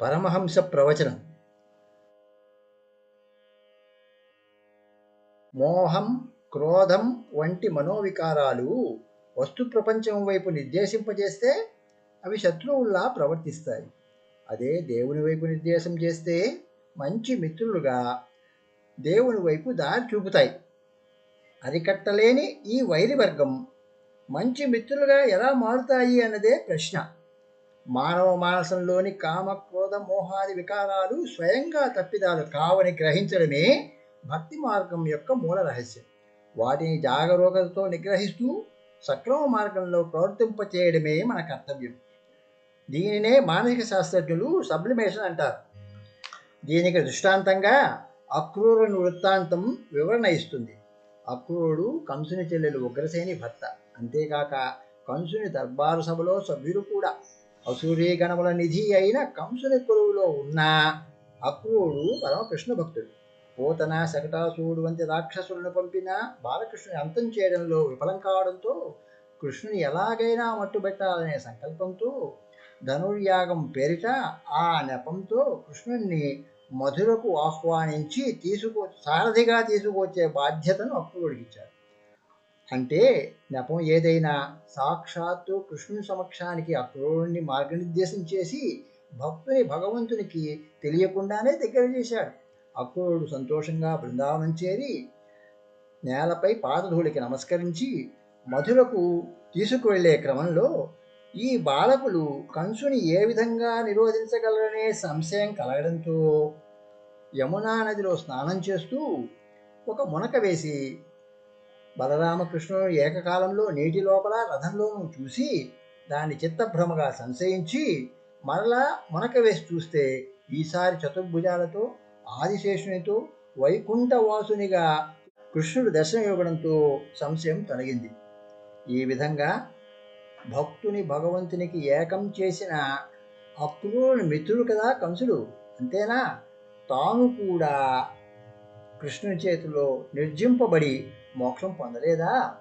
పరమహంస ప్రవచనం. మోహం, క్రోధం వంటి మనోవికారాలు వస్తు ప్రపంచం వైపు నిర్దేశింపజేస్తే అవి శత్రువుల్లా ప్రవర్తిస్తాయి. అదే దేవుని వైపు నిర్దేశం చేస్తే మంచి మిత్రులుగా దేవుని వైపు దారి చూపుతాయి. అరికట్టలేని ఈ వైరివర్గం మంచి మిత్రులుగా ఎలా మారుతాయి అన్నదే ప్రశ్న. మానవ మానసంలోని కామ, క్రోధ, మోహాది వికారాలు స్వయంగా తప్పిదాలు కావని గ్రహించడమే భక్తి మార్గం యొక్క మూల రహస్యం. వాటిని జాగరూకతతో నిగ్రహిస్తూ సక్రమ మార్గంలో ప్రవర్తింపచేయడమే మన కర్తవ్యం. దీనినే మానసిక శాస్త్రజ్ఞులు సబ్లిమేషన్ అంటారు. దీనికి దృష్టాంతంగా అక్రూరుని వృత్తాంతం వివరణ ఇస్తుంది. అక్రూరుడు కంసుని చెల్లెలు ఉగ్రసేని భర్త. అంతేకాక కంసుని దర్బారు సభలో సభ్యులు కూడా. అసూరీ గణముల నిధి అయిన కంసుని కొలువులో ఉన్న అక్రూరుడు పరమకృష్ణ భక్తుడు. పోతన, శకటాసురుడు వంటి రాక్షసులను పంపిన బాలకృష్ణుని అంతం చేయడంలో విఫలం కావడంతో కృష్ణుని ఎలాగైనా మట్టుబెట్టాలనే సంకల్పంతో ధనుర్యాగం పేరిట ఆ నెపంతో కృష్ణుణ్ణి మధురకు ఆహ్వానించి సారథిగా తీసుకొచ్చే బాధ్యతను అక్రూరుడికిచ్చాడు. అంటే నెపం ఏదైనా సాక్షాత్తు కృష్ణుని సమక్షానికి అక్రూరుణ్ణి మార్గనిర్దేశం చేసి భక్తుని భగవంతునికి తెలియకుండానే దగ్గర చేశాడు. అక్రూరుడు సంతోషంగా బృందావనం చేరి నేలపై పాదధూళికి నమస్కరించి మధురకు తీసుకువెళ్లే క్రమంలో ఈ బాలకులు కంసుని ఏ విధంగా నిరోధించగలరనే సంశయం కలగడంతో యమునా నదిలో స్నానం చేస్తూ ఒక మునక వేసి బలరామకృష్ణుడు ఏకకాలంలో నీటి లోపల రథంలోనూ చూసి దాన్ని చిత్తభ్రమగా సంశయించి మరలా మునక వేసి చూస్తే ఈసారి చతుర్భుజాలతో ఆదిశేషునితో వైకుంఠవాసునిగా కృష్ణుడు దర్శనమివ్వడంతో సంశయం తొలగింది. ఈ విధంగా భక్తుని భగవంతునికి ఏకం చేసిన అక్రూరుని మిత్రుడు కదా కంసుడు. అంతేనా, తాను కూడా కృష్ణుని చేతిలో నిర్జింపబడి మోక్షం పొందలేదా?